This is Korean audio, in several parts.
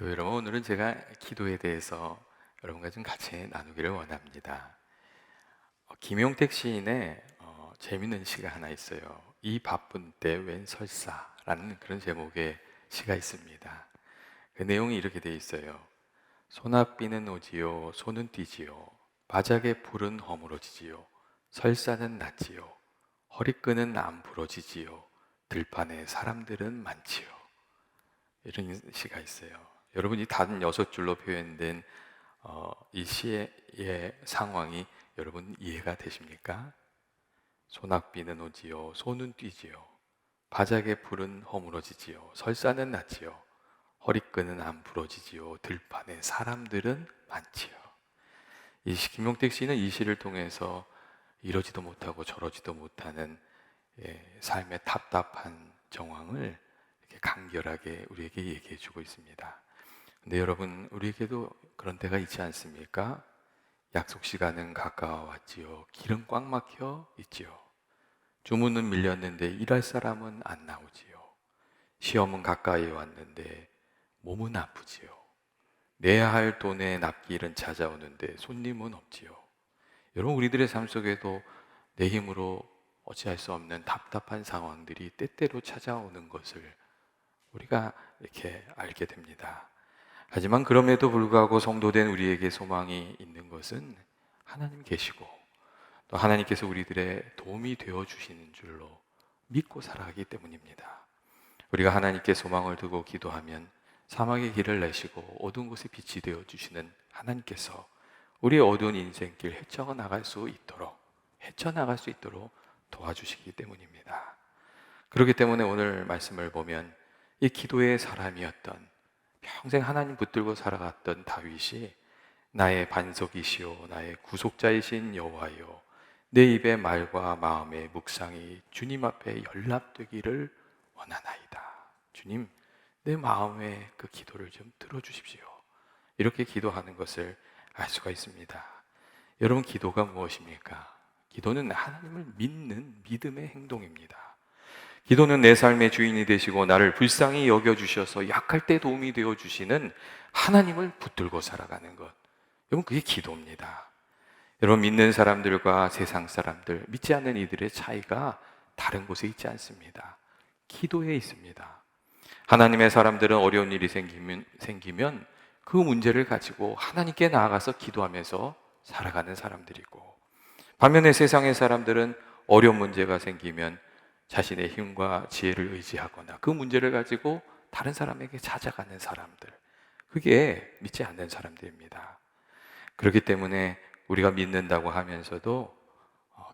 교회 여러분, 오늘은 제가 기도에 대해서 여러분과 좀 같이 나누기를 원합니다. 김용택 시인의 재미있는 시가 하나 있어요. 이 바쁜 때 웬 설사라는 그런 제목의 시가 있습니다. 그 내용이 이렇게 돼 있어요. 소낙비는 오지요, 소는 뛰지요, 바닥에 불은 허물어지지요, 설사는 났지요, 허리끈은 안 부러지지요, 들판에 사람들은 많지요. 이런 시가 있어요. 여러분이 단 6줄로 표현된 이 시의 상황이 여러분 이해가 되십니까? 소낙비는 오지요, 소는 뛰지요, 바닥에 불은 허물어지지요, 설사는 났지요, 허리끈은 안 부러지지요, 들판에 사람들은 많지요. 김용택 씨는 이 시를 통해서 이러지도 못하고 저러지도 못하는 삶의 답답한 정황을 이렇게 간결하게 우리에게 얘기해 주고 있습니다. 근데 여러분, 우리에게도 그런 때가 있지 않습니까? 약속 시간은 가까워왔지요. 길은 꽉 막혀 있지요. 주문은 밀렸는데 일할 사람은 안 나오지요. 시험은 가까이 왔는데 몸은 아프지요. 내야 할 돈의 납기일은 찾아오는데 손님은 없지요. 여러분, 우리들의 삶 속에도 내 힘으로 어찌할 수 없는 답답한 상황들이 때때로 찾아오는 것을 우리가 이렇게 알게 됩니다. 하지만 그럼에도 불구하고 성도된 우리에게 소망이 있는 것은 하나님 계시고, 또 하나님께서 우리들의 도움이 되어 주시는 줄로 믿고 살아가기 때문입니다. 우리가 하나님께 소망을 두고 기도하면 사막의 길을 내시고 어두운 곳에 빛이 되어 주시는 하나님께서 우리의 어두운 인생길 헤쳐나갈 수 있도록 도와주시기 때문입니다. 그렇기 때문에 오늘 말씀을 보면 이 기도의 사람이었던, 평생 하나님 붙들고 살아갔던 다윗이 나의 반석이시오 나의 구속자이신 여호와여, 내 입의 말과 마음의 묵상이 주님 앞에 연락되기를 원하나이다. 주님, 내 마음의 그 기도를 좀 들어주십시오. 이렇게 기도하는 것을 알 수가 있습니다. 여러분, 기도가 무엇입니까? 기도는 하나님을 믿는 믿음의 행동입니다. 기도는 내 삶의 주인이 되시고 나를 불쌍히 여겨주셔서 약할 때 도움이 되어주시는 하나님을 붙들고 살아가는 것, 여러분, 그게 기도입니다. 여러분, 믿는 사람들과 세상 사람들, 믿지 않는 이들의 차이가 다른 곳에 있지 않습니다. 기도에 있습니다. 하나님의 사람들은 어려운 일이 생기면 그 문제를 가지고 하나님께 나아가서 기도하면서 살아가는 사람들이고, 반면에 세상의 사람들은 어려운 문제가 생기면 자신의 힘과 지혜를 의지하거나 그 문제를 가지고 다른 사람에게 찾아가는 사람들, 그게 믿지 않는 사람들입니다. 그렇기 때문에 우리가 믿는다고 하면서도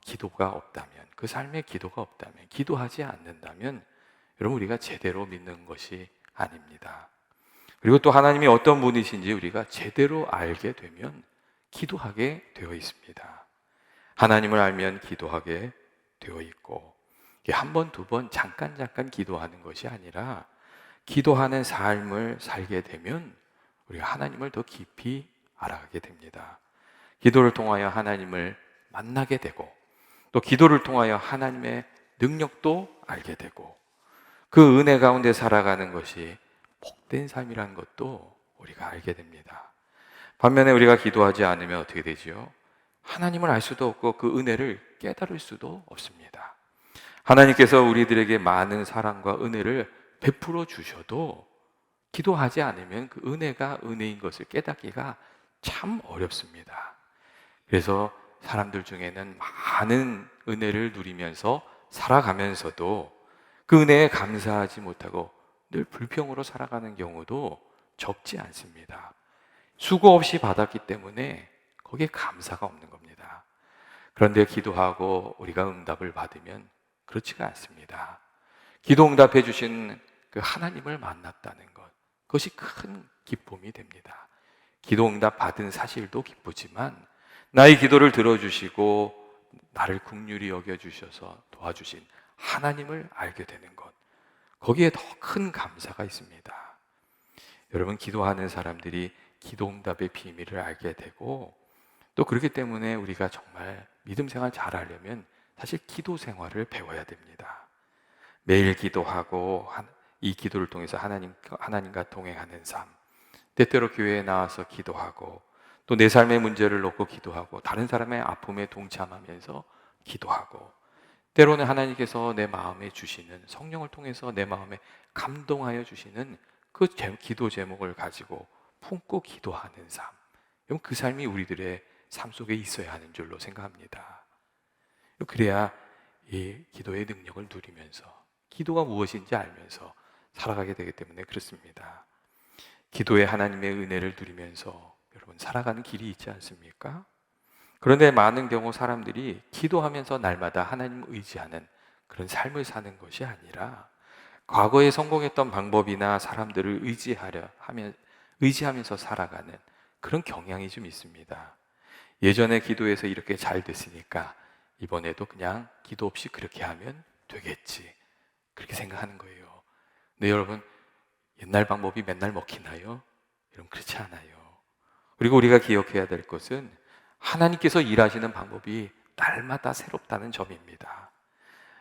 기도가 없다면, 그 삶에 기도가 없다면, 기도하지 않는다면 여러분, 우리가 제대로 믿는 것이 아닙니다. 그리고 또 하나님이 어떤 분이신지 우리가 제대로 알게 되면 기도하게 되어 있습니다. 하나님을 알면 기도하게 되어 있고, 한 번, 두 번, 잠깐 기도하는 것이 아니라 기도하는 삶을 살게 되면 우리가 하나님을 더 깊이 알아가게 됩니다. 기도를 통하여 하나님을 만나게 되고, 또 기도를 통하여 하나님의 능력도 알게 되고, 그 은혜 가운데 살아가는 것이 복된 삶이라는 것도 우리가 알게 됩니다. 반면에 우리가 기도하지 않으면 어떻게 되지요? 하나님을 알 수도 없고 그 은혜를 깨달을 수도 없습니다. 하나님께서 우리들에게 많은 사랑과 은혜를 베풀어 주셔도 기도하지 않으면 그 은혜가 은혜인 것을 깨닫기가 참 어렵습니다. 그래서 사람들 중에는 많은 은혜를 누리면서 살아가면서도 그 은혜에 감사하지 못하고 늘 불평으로 살아가는 경우도 적지 않습니다. 수고 없이 받았기 때문에 거기에 감사가 없는 겁니다. 그런데 기도하고 우리가 응답을 받으면 그렇지가 않습니다. 기도 응답해 주신 그 하나님을 만났다는 것, 그것이 큰 기쁨이 됩니다. 기도 응답 받은 사실도 기쁘지만 나의 기도를 들어주시고 나를 긍휼히 여겨주셔서 도와주신 하나님을 알게 되는 것, 거기에 더 큰 감사가 있습니다. 여러분, 기도하는 사람들이 기도 응답의 비밀을 알게 되고, 또 그렇기 때문에 우리가 정말 믿음 생활 잘하려면 사실 기도 생활을 배워야 됩니다. 매일 기도하고 이 기도를 통해서 하나님과 동행하는 삶, 때때로 교회에 나와서 기도하고 또 내 삶의 문제를 놓고 기도하고 다른 사람의 아픔에 동참하면서 기도하고 때로는 하나님께서 내 마음에 주시는 성령을 통해서 내 마음에 감동하여 주시는 그 기도 제목을 가지고 품고 기도하는 삶. 여러분, 그 삶이 우리들의 삶 속에 있어야 하는 줄로 생각합니다. 그래야 이 기도의 능력을 누리면서 기도가 무엇인지 알면서 살아가게 되기 때문에 그렇습니다. 기도에 하나님의 은혜를 누리면서 여러분 살아가는 길이 있지 않습니까? 그런데 많은 경우 사람들이 기도하면서 날마다 하나님을 의지하는 그런 삶을 사는 것이 아니라 과거에 성공했던 방법이나 사람들을 의지하면서 살아가는 그런 경향이 좀 있습니다. 예전에 기도해서 이렇게 잘 됐으니까 이번에도 그냥 기도 없이 그렇게 하면 되겠지, 그렇게 생각하는 거예요. 근데 여러분, 옛날 방법이 맨날 먹히나요? 여러분, 그렇지 않아요. 그리고 우리가 기억해야 될 것은 하나님께서 일하시는 방법이 날마다 새롭다는 점입니다.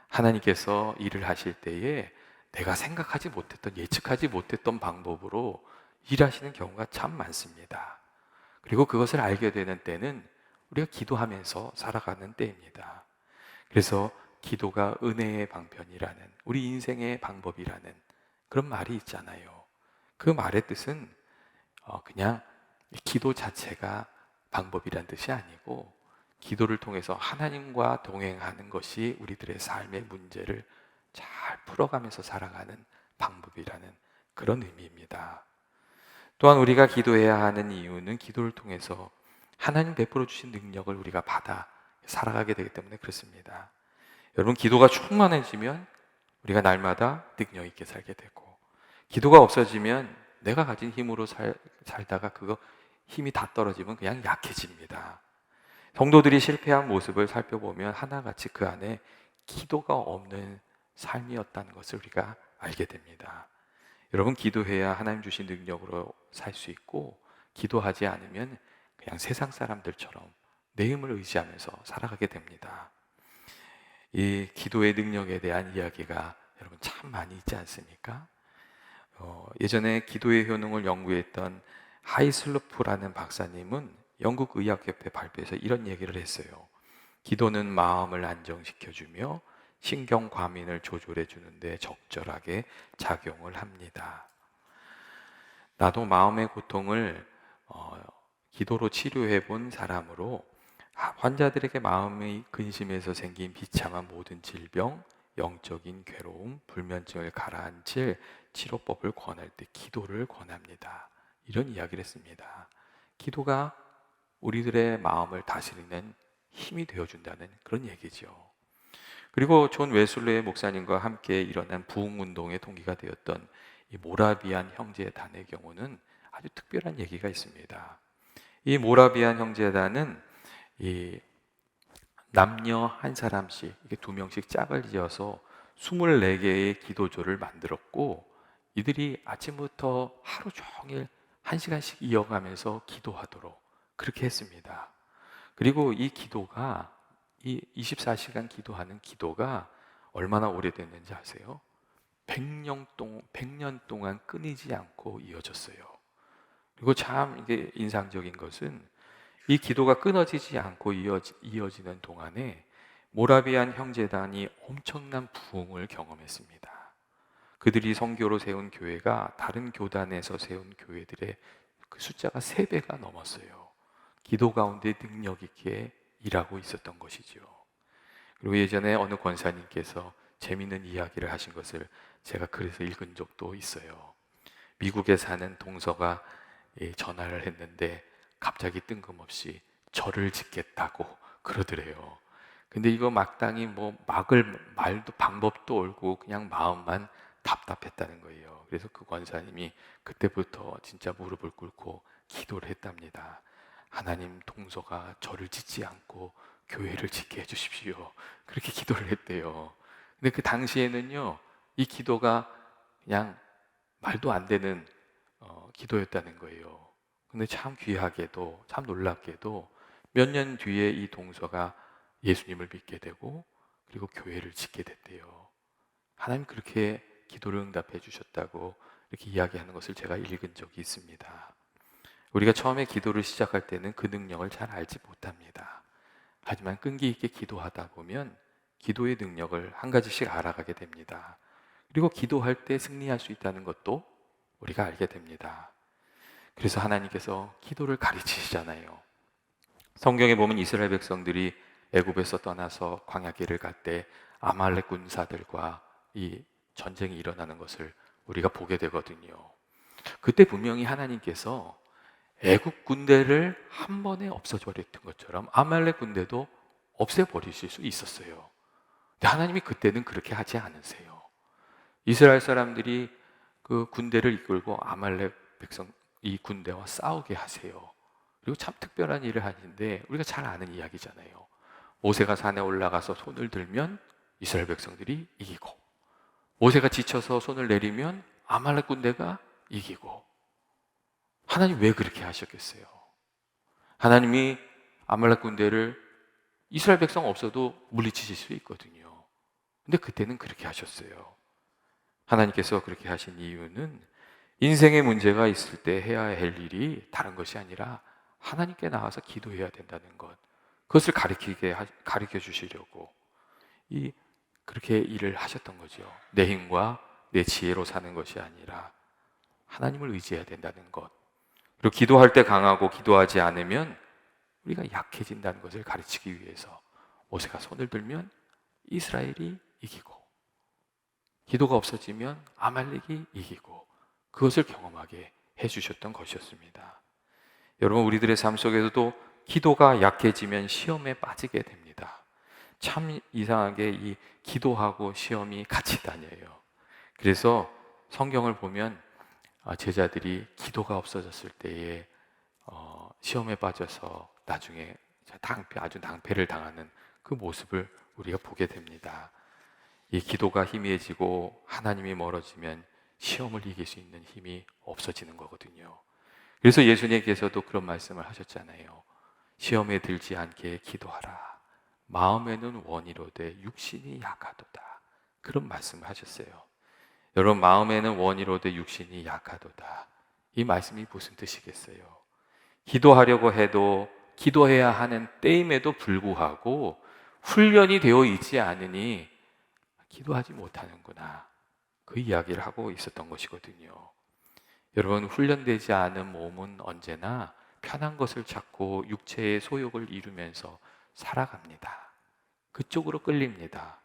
하나님께서 일을 하실 때에 내가 생각하지 못했던, 예측하지 못했던 방법으로 일하시는 경우가 참 많습니다. 그리고 그것을 알게 되는 때는 우리가 기도하면서 살아가는 때입니다. 그래서 기도가 은혜의 방편이라는, 우리 인생의 방법이라는 그런 말이 있잖아요. 그 말의 뜻은 그냥 기도 자체가 방법이란 뜻이 아니고 기도를 통해서 하나님과 동행하는 것이 우리들의 삶의 문제를 잘 풀어가면서 살아가는 방법이라는 그런 의미입니다. 또한 우리가 기도해야 하는 이유는 기도를 통해서 하나님 베풀어 주신 능력을 우리가 받아 살아가게 되기 때문에 그렇습니다. 여러분, 기도가 충만해지면 우리가 날마다 능력 있게 살게 되고, 기도가 없어지면 내가 가진 힘으로 살다가 그거 힘이 다 떨어지면 그냥 약해집니다. 성도들이 실패한 모습을 살펴보면 하나같이 그 안에 기도가 없는 삶이었다는 것을 우리가 알게 됩니다. 여러분, 기도해야 하나님 주신 능력으로 살 수 있고, 기도하지 않으면 그냥 세상 사람들처럼 내 힘을 의지하면서 살아가게 됩니다. 이 기도의 능력에 대한 이야기가 여러분 참 많이 있지 않습니까? 예전에 기도의 효능을 연구했던 하이슬로프라는 박사님은 영국 의학협회 발표에서 이런 얘기를 했어요. 기도는 마음을 안정시켜주며 신경 과민을 조절해 주는데 적절하게 작용을 합니다. 나도 마음의 고통을 기도로 치료해 본 사람으로 환자들에게 마음의 근심에서 생긴 비참한 모든 질병, 영적인 괴로움, 불면증을 가라앉힐 치료법을 권할 때 기도를 권합니다. 이런 이야기를 했습니다. 기도가 우리들의 마음을 다스리는 힘이 되어준다는 그런 얘기죠. 그리고 존 웨슬레의 목사님과 함께 일어난 부흥운동의 동기가 되었던 이 모라비안 형제단의 경우는 아주 특별한 얘기가 있습니다. 이 모라비안 형제단은 이 남녀 한 사람씩, 이게 두 명씩 짝을 지어서 24개의 기도조를 만들었고, 이들이 아침부터 하루 종일 1시간씩 이어가면서 기도하도록 그렇게 했습니다. 그리고 이 기도가, 이 24시간 기도하는 기도가 얼마나 오래됐는지 아세요? 100년 동안 끊이지 않고 이어졌어요. 그리고 참 이게 인상적인 것은 이 기도가 끊어지지 않고 이어지는 동안에 모라비안 형제단이 엄청난 부흥을 경험했습니다. 그들이 선교로 세운 교회가 다른 교단에서 세운 교회들의 그 숫자가 3배가 넘었어요. 기도 가운데 능력 있게 일하고 있었던 것이죠. 그리고 예전에 어느 권사님께서 재미있는 이야기를 하신 것을 제가 그래서 읽은 적도 있어요. 미국에 사는 동서가 전화를 했는데 갑자기 뜬금없이 절을 짓겠다고 그러더래요. 근데 이거 마땅히 뭐 말도 방법도 옳고 그냥 마음만 답답했다는 거예요. 그래서 그 권사님이 그때부터 진짜 무릎을 꿇고 기도를 했답니다. 하나님, 동서가 절을 짓지 않고 교회를 짓게 해주십시오. 그렇게 기도를 했대요. 근데 그 당시에는요, 이 기도가 그냥 말도 안 되는 기도였다는 거예요. 근데 참 귀하게도, 참 놀랍게도 몇 년 뒤에 이 동서가 예수님을 믿게 되고 그리고 교회를 짓게 됐대요. 하나님 그렇게 기도를 응답해 주셨다고 이렇게 이야기하는 것을 제가 읽은 적이 있습니다. 우리가 처음에 기도를 시작할 때는 그 능력을 잘 알지 못합니다. 하지만 끈기 있게 기도하다 보면 기도의 능력을 한 가지씩 알아가게 됩니다. 그리고 기도할 때 승리할 수 있다는 것도 우리가 알게 됩니다. 그래서 하나님께서 기도를 가르치시잖아요. 성경에 보면 이스라엘 백성들이 애굽에서 떠나서 광야길을 갈 때 아말렉 군사들과 이 전쟁이 일어나는 것을 우리가 보게 되거든요. 그때 분명히 하나님께서 애국 군대를 한 번에 없애버렸던 것처럼 아말렉 군대도 없애버리실 수 있었어요. 근데 하나님이 그때는 그렇게 하지 않으세요. 이스라엘 사람들이 그 군대를 이끌고 아말렉 백성 이 군대와 싸우게 하세요. 그리고 참 특별한 일을 하는데 우리가 잘 아는 이야기잖아요. 모세가 산에 올라가서 손을 들면 이스라엘 백성들이 이기고, 모세가 지쳐서 손을 내리면 아말렉 군대가 이기고. 하나님 왜 그렇게 하셨겠어요? 하나님이 아말렉 군대를 이스라엘 백성 없어도 물리치실 수 있거든요. 근데 그때는 그렇게 하셨어요. 하나님께서 그렇게 하신 이유는 인생의 문제가 있을 때 해야 할 일이 다른 것이 아니라 하나님께 나와서 기도해야 된다는 것, 그것을 가르쳐 주시려고 그렇게 일을 하셨던 거죠. 내 힘과 내 지혜로 사는 것이 아니라 하나님을 의지해야 된다는 것, 그리고 기도할 때 강하고 기도하지 않으면 우리가 약해진다는 것을 가르치기 위해서 모세가 손을 들면 이스라엘이 이기고, 기도가 없어지면 아말렉이 이기고, 그것을 경험하게 해주셨던 것이었습니다. 여러분, 우리들의 삶 속에서도 기도가 약해지면 시험에 빠지게 됩니다. 참 이상하게 이 기도하고 시험이 같이 다녀요. 그래서 성경을 보면 제자들이 기도가 없어졌을 때에 시험에 빠져서 나중에 아주 낭패를 당하는 그 모습을 우리가 보게 됩니다. 이 기도가 희미해지고 하나님이 멀어지면 시험을 이길 수 있는 힘이 없어지는 거거든요. 그래서 예수님께서도 그런 말씀을 하셨잖아요. 시험에 들지 않게 기도하라. 마음에는 원이로되 육신이 약하도다. 그런 말씀을 하셨어요. 여러분, 마음에는 원이로되 육신이 약하도다. 이 말씀이 무슨 뜻이겠어요? 기도하려고 해도 기도해야 하는 때임에도 불구하고 훈련이 되어 있지 않으니 기도하지 못하는구나. 그 이야기를 하고 있었던 것이거든요. 여러분, 훈련되지 않은 몸은 언제나 편한 것을 찾고 육체의 소욕을 이루면서 살아갑니다. 그쪽으로 끌립니다.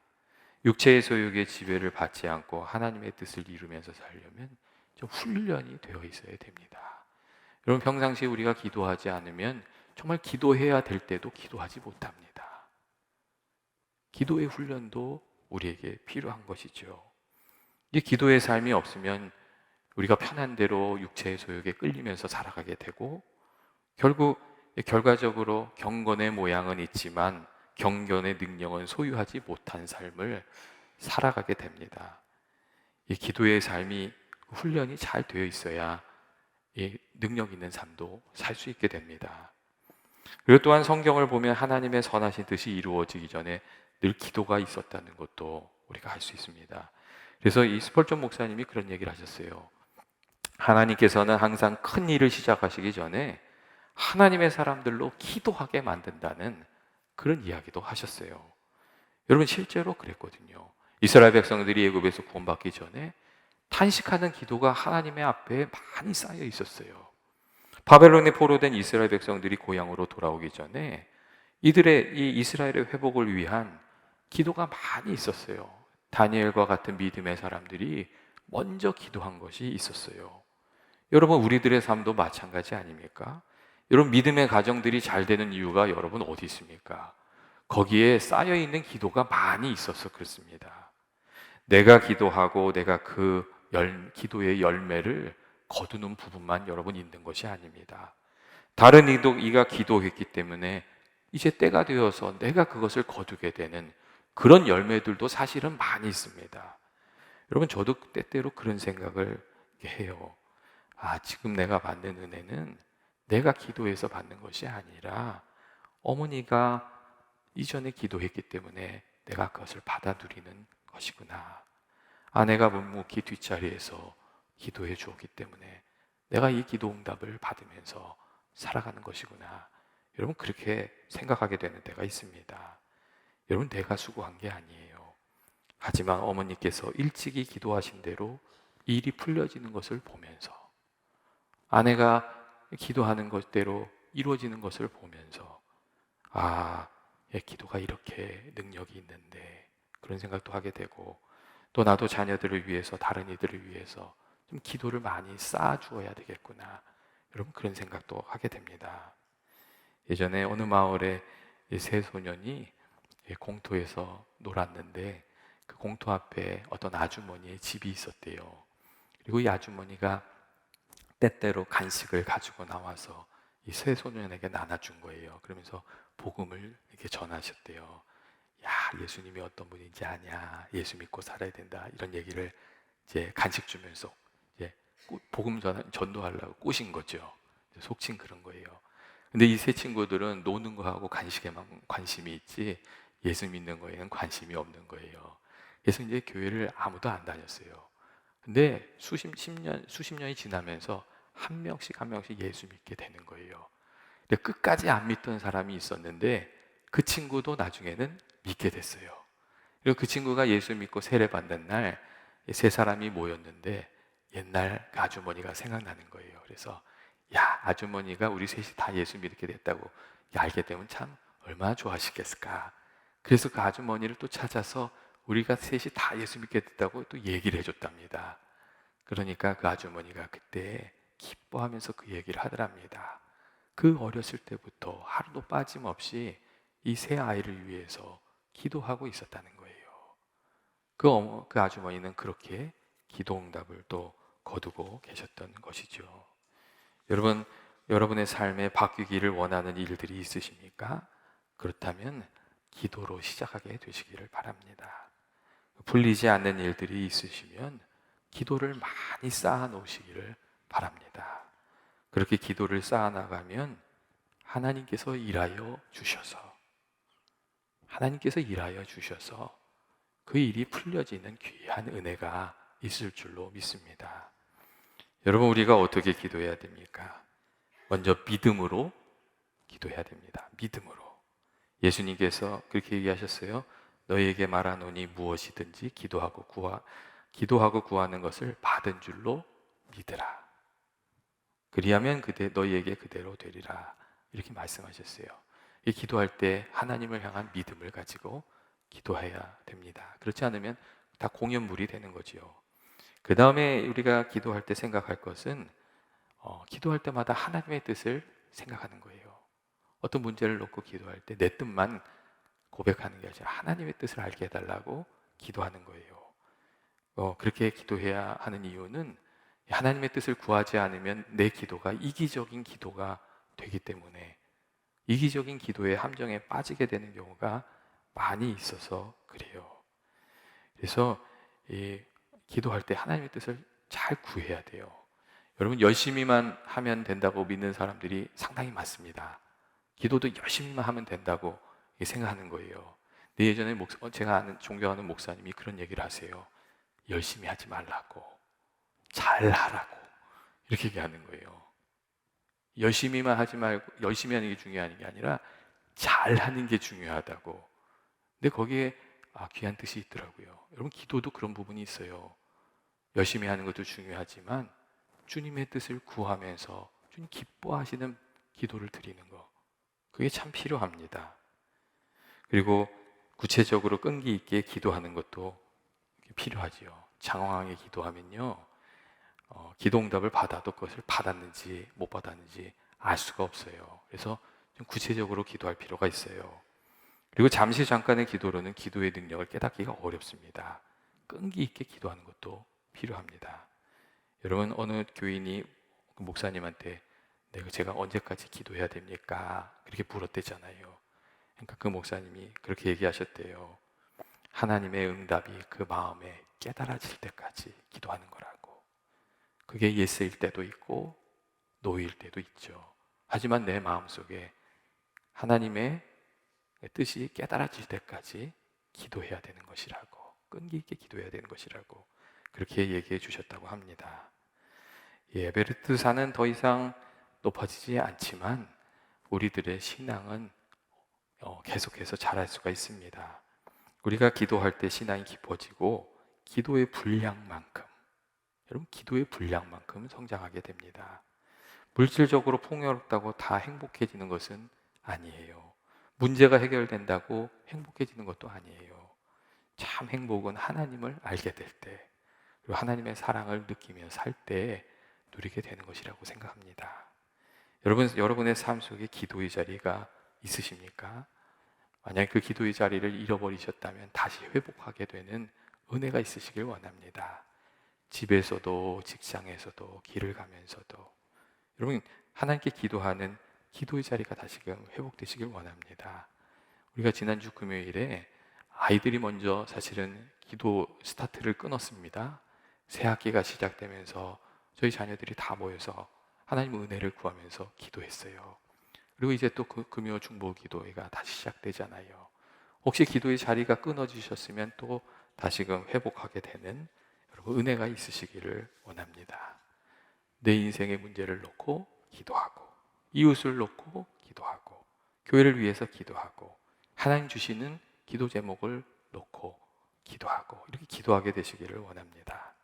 육체의 소욕의 지배를 받지 않고 하나님의 뜻을 이루면서 살려면 좀 훈련이 되어 있어야 됩니다. 여러분, 평상시에 우리가 기도하지 않으면 정말 기도해야 될 때도 기도하지 못합니다. 기도의 훈련도 우리에게 필요한 것이죠. 이 기도의 삶이 없으면 우리가 편한 대로 육체의 소욕에 끌리면서 살아가게 되고, 결국 결과적으로 경건의 모양은 있지만 경건의 능력은 소유하지 못한 삶을 살아가게 됩니다. 이 기도의 삶이 훈련이 잘 되어 있어야 이 능력 있는 삶도 살 수 있게 됩니다. 그리고 또한 성경을 보면 하나님의 선하신 뜻이 이루어지기 전에 늘 기도가 있었다는 것도 우리가 알 수 있습니다. 그래서 이 스펄전 목사님이 그런 얘기를 하셨어요. 하나님께서는 항상 큰 일을 시작하시기 전에 하나님의 사람들로 기도하게 만든다는 그런 이야기도 하셨어요. 여러분, 실제로 그랬거든요. 이스라엘 백성들이 애굽에서 구원받기 전에 탄식하는 기도가 하나님의 앞에 많이 쌓여 있었어요. 바벨론에 포로된 이스라엘 백성들이 고향으로 돌아오기 전에 이들의 이 이스라엘의 회복을 위한 기도가 많이 있었어요. 다니엘과 같은 믿음의 사람들이 먼저 기도한 것이 있었어요. 여러분, 우리들의 삶도 마찬가지 아닙니까? 여러분, 믿음의 가정들이 잘 되는 이유가 여러분 어디 있습니까? 거기에 쌓여있는 기도가 많이 있어서 그렇습니다. 내가 기도하고 내가 그 기도의 열매를 거두는 부분만 여러분 있는 것이 아닙니다. 다른 이가 기도했기 때문에 이제 때가 되어서 내가 그것을 거두게 되는 그런 열매들도 사실은 많이 있습니다. 여러분, 저도 때때로 그런 생각을 해요. 지금 내가 받는 은혜는 내가 기도해서 받는 것이 아니라 어머니가 이전에 기도했기 때문에 내가 그것을 받아 누리는 것이구나. 아내가 묵묵히 뒷자리에서 기도해 주었기 때문에 내가 이 기도 응답을 받으면서 살아가는 것이구나. 여러분, 그렇게 생각하게 되는 때가 있습니다. 여러분, 내가 수고한 게 아니에요. 하지만 어머니께서 일찍이 기도하신 대로 일이 풀려지는 것을 보면서, 아내가 기도하는 것대로 이루어지는 것을 보면서, 아, 기도가 이렇게 능력이 있는데, 그런 생각도 하게 되고, 또 나도 자녀들을 위해서, 다른 이들을 위해서 좀 기도를 많이 쌓아주어야 되겠구나. 여러분, 그런 생각도 하게 됩니다. 예전에 어느 마을에 세 소년이 공터에서 놀았는데, 그 공터 앞에 어떤 아주머니의 집이 있었대요. 그리고 이 아주머니가 때때로 간식을 가지고 나와서 이 세 소년에게 나눠준 거예요. 그러면서 복음을 이렇게 전하셨대요. 야, 예수님이 어떤 분인지 아냐? 예수 믿고 살아야 된다. 이런 얘기를 이제 간식 주면서 이제 복음 전도하려고 꼬신 거죠. 속칭 그런 거예요. 근데 이 세 친구들은 노는 거하고 간식에만 관심이 있지 예수 믿는 거에는 관심이 없는 거예요. 그래서 이제 교회를 아무도 안 다녔어요. 근데 수십 년이 지나면서 한 명씩 한 명씩 예수 믿게 되는 거예요. 근데 끝까지 안 믿던 사람이 있었는데 그 친구도 나중에는 믿게 됐어요. 그리고 그 친구가 예수 믿고 세례 받는 날 세 사람이 모였는데 옛날 그 아주머니가 생각나는 거예요. 그래서 야, 아주머니가 우리 셋이 다 예수 믿게 됐다고 알게 되면 참 얼마나 좋아하시겠을까. 그래서 그 아주머니를 또 찾아서 우리가 셋이 다 예수 믿게 됐다고 또 얘기를 해줬답니다. 그러니까 그 아주머니가 그때 기뻐하면서 그 얘기를 하더랍니다. 그 어렸을 때부터 하루도 빠짐없이 이 세 아이를 위해서 기도하고 있었다는 거예요. 그 아주머니는 그렇게 기도 응답을 또 거두고 계셨던 것이죠. 여러분, 여러분의 삶에 바뀌기를 원하는 일들이 있으십니까? 그렇다면 기도로 시작하게 되시기를 바랍니다. 풀리지 않는 일들이 있으시면 기도를 많이 쌓아 놓으시기를 바랍니다. 그렇게 기도를 쌓아 나가면 하나님께서 일하여 주셔서 그 일이 풀려지는 귀한 은혜가 있을 줄로 믿습니다. 여러분, 우리가 어떻게 기도해야 됩니까? 먼저 믿음으로 기도해야 됩니다. 믿음으로. 예수님께서 그렇게 얘기하셨어요. 너희에게 말하노니 무엇이든지 기도하고 구하는 것을 받은 줄로 믿으라. 그리하면 너희에게 그대로 되리라. 이렇게 말씀하셨어요. 이 기도할 때 하나님을 향한 믿음을 가지고 기도해야 됩니다. 그렇지 않으면 다 공연물이 되는 거지요. 그 다음에 우리가 기도할 때 생각할 것은 기도할 때마다 하나님의 뜻을 생각하는 거예요. 어떤 문제를 놓고 기도할 때 내 뜻만 고백하는 게 아니라 하나님의 뜻을 알게 해달라고 기도하는 거예요. 그렇게 기도해야 하는 이유는 하나님의 뜻을 구하지 않으면 내 기도가 이기적인 기도가 되기 때문에 이기적인 기도의 함정에 빠지게 되는 경우가 많이 있어서 그래요. 그래서 기도할 때 하나님의 뜻을 잘 구해야 돼요. 여러분, 열심히만 하면 된다고 믿는 사람들이 상당히 많습니다. 기도도 열심히만 하면 된다고 생각하는 거예요. 근데 예전에 제가 존경하는 목사님이 그런 얘기를 하세요. 열심히 하지 말라고, 잘하라고 이렇게 얘기하는 거예요. 열심히만 하지 말고 열심히 하는 게 중요한 게 아니라 잘하는 게 중요하다고. 근데 거기에 귀한 뜻이 있더라고요. 여러분, 기도도 그런 부분이 있어요. 열심히 하는 것도 중요하지만 주님의 뜻을 구하면서 주님 기뻐하시는 기도를 드리는 거, 그게 참 필요합니다. 그리고 구체적으로 끈기 있게 기도하는 것도 필요하지요. 장황하게 기도하면요, 기도 응답을 받아도 그것을 받았는지 못 받았는지 알 수가 없어요. 그래서 좀 구체적으로 기도할 필요가 있어요. 그리고 잠깐의 기도로는 기도의 능력을 깨닫기가 어렵습니다. 끈기 있게 기도하는 것도 필요합니다. 여러분, 어느 교인이 목사님한테 제가 언제까지 기도해야 됩니까? 그렇게 물었대잖아요. 그러니까 그 목사님이 그렇게 얘기하셨대요. 하나님의 응답이 그 마음에 깨달아질 때까지 기도하는 거라고. 그게 예스일 때도 있고 노일 때도 있죠. 하지만 내 마음속에 하나님의 뜻이 깨달아질 때까지 기도해야 되는 것이라고, 끈기 있게 기도해야 되는 것이라고 그렇게 얘기해 주셨다고 합니다. 에베레스트 산은 더 이상 높아지지 않지만 우리들의 신앙은 계속해서 자랄 수가 있습니다. 우리가 기도할 때 신앙이 깊어지고 기도의 분량만큼, 여러분 기도의 분량만큼 성장하게 됩니다. 물질적으로 풍요롭다고 다 행복해지는 것은 아니에요. 문제가 해결된다고 행복해지는 것도 아니에요. 참 행복은 하나님을 알게 될 때, 그리고 하나님의 사랑을 느끼며 살 때 누리게 되는 것이라고 생각합니다. 여러분의 삶 속에 기도의 자리가 있으십니까? 만약 그 기도의 자리를 잃어버리셨다면 다시 회복하게 되는 은혜가 있으시길 원합니다. 집에서도 직장에서도 길을 가면서도 여러분 하나님께 기도하는 기도의 자리가 다시금 회복되시길 원합니다. 우리가 지난주 금요일에 아이들이 먼저 사실은 기도 스타트를 끊었습니다. 새 학기가 시작되면서 저희 자녀들이 다 모여서 하나님 은혜를 구하면서 기도했어요. 그리고 이제 또 그 금요 중보 기도회가 다시 시작되잖아요. 혹시 기도의 자리가 끊어지셨으면 또 다시금 회복하게 되는 여러분 은혜가 있으시기를 원합니다. 내 인생의 문제를 놓고 기도하고, 이웃을 놓고 기도하고, 교회를 위해서 기도하고, 하나님 주시는 기도 제목을 놓고 기도하고, 이렇게 기도하게 되시기를 원합니다.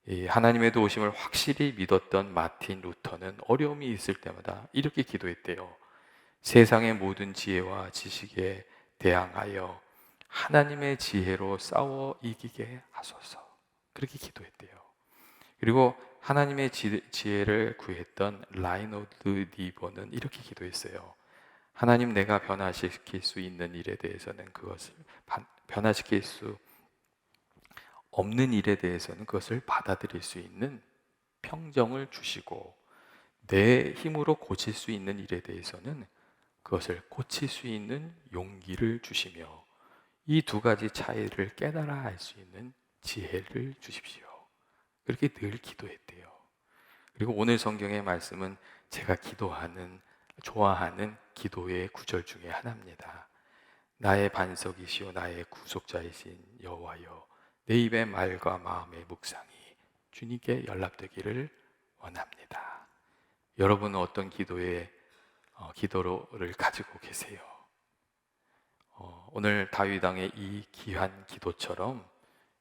이 하나님의 도우심을 확실히 믿었던 마틴 루터는 어려움이 있을 때마다 이렇게 기도했대요. 세상의 모든 지혜와 지식에 대항하여 하나님의 지혜로 싸워 이기게 하소서. 그렇게 기도했대요. 그리고 하나님의 지혜를 구했던 라이노드 니버는 이렇게 기도했어요. 하나님, 내가 변화시킬 수 있는 일에 대해서는 그것을 변화시킬 수 없는 일에 대해서는 그것을 받아들일 수 있는 평정을 주시고, 내 힘으로 고칠 수 있는 일에 대해서는 그것을 고칠 수 있는 용기를 주시며, 이 두 가지 차이를 깨달아 알 수 있는 지혜를 주십시오. 그렇게 늘 기도했대요. 그리고 오늘 성경의 말씀은 제가 좋아하는 기도의 구절 중에 하나입니다. 나의 반석이시오 나의 구속자이신 여호와여, 내 입의 말과 마음의 묵상이 주님께 연락되기를 원합니다. 여러분은 어떤 기도를 가지고 계세요? 오늘 다윗 왕의 이 귀한 기도처럼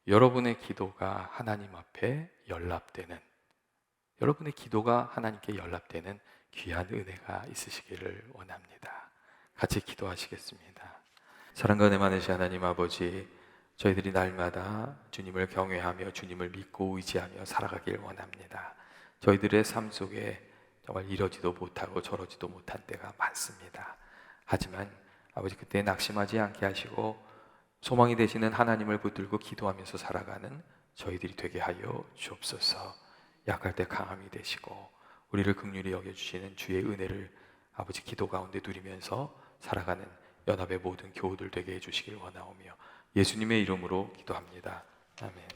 여러분의 기도가 하나님 앞에 연락되는, 여러분의 기도가 하나님께 연락되는 귀한 은혜가 있으시기를 원합니다. 같이 기도하시겠습니다. 사랑과 은혜 많으신 하나님 아버지, 저희들이 날마다 주님을 경외하며 주님을 믿고 의지하며 살아가길 원합니다. 저희들의 삶 속에 정말 이러지도 못하고 저러지도 못한 때가 많습니다. 하지만 아버지, 그때 낙심하지 않게 하시고 소망이 되시는 하나님을 붙들고 기도하면서 살아가는 저희들이 되게 하여 주옵소서. 약할 때 강함이 되시고 우리를 긍휼히 여겨주시는 주의 은혜를 아버지 기도 가운데 누리면서 살아가는 연합의 모든 교우들 되게 해주시길 원하오며 예수님의 이름으로 기도합니다. 아멘.